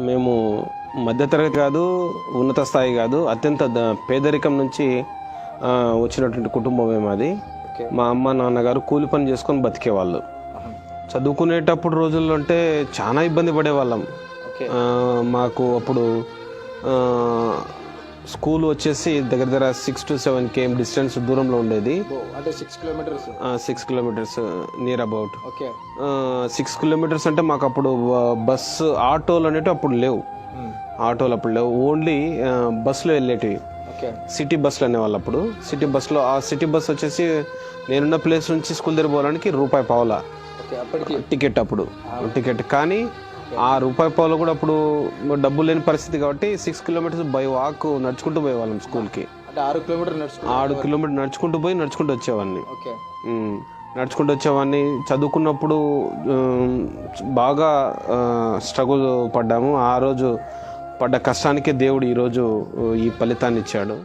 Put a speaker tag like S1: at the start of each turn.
S1: మేము మధ్యతరగతి కాదు, ఉన్నత స్థాయి కాదు, అత్యంత పేదరికం నుంచి వచ్చినటువంటి కుటుంబం మాది. మా అమ్మ నాన్నగారు కూలి పని చేసుకొని బతికేవాళ్ళు. చదువుకునేటప్పుడు రోజుల్లో అంటే చాలా ఇబ్బంది పడేవాళ్ళం. మాకు అప్పుడు స్కూల్ వచ్చేసి దగ్గర 6 to 7 km డిస్టెన్స్ దూరంలో ఉండేది.
S2: అంటే
S1: 6 kilometers నియర్ అబౌట్. 6 kilometers అంటే మాకు అప్పుడు బస్సు ఆటోలు అనేవి అప్పుడు లేవు. ఓన్లీ బస్సులో వెళ్ళేటివి. సిటీ బస్సులు అనేవాళ్ళు అప్పుడు. సిటీ బస్సులో ఆ సిటీ బస్ వచ్చేసి నేనున్న ప్లేస్ నుంచి స్కూల్ దగ్గర పోవడానికి ₹1.50 టికెట్. అప్పుడు టికెట్ కానీ ఆ ₹1.50 కూడా అప్పుడు డబ్బులు లేని పరిస్థితి కాబట్టి 6 kilometers బై వాక్ నడుచుకుంటూ పోయేవాళ్ళం స్కూల్కి.
S2: 6
S1: కిలోమీటర్ నడుచుకుంటూ పోయి నడుచుకుంటూ వచ్చేవాడిని. చదువుకున్నప్పుడు బాగా స్ట్రగుల్ పడ్డాము. ఆ రోజు పడ్డ కష్టానికే దేవుడు ఈరోజు ఈ ఫలితాన్ని ఇచ్చాడు.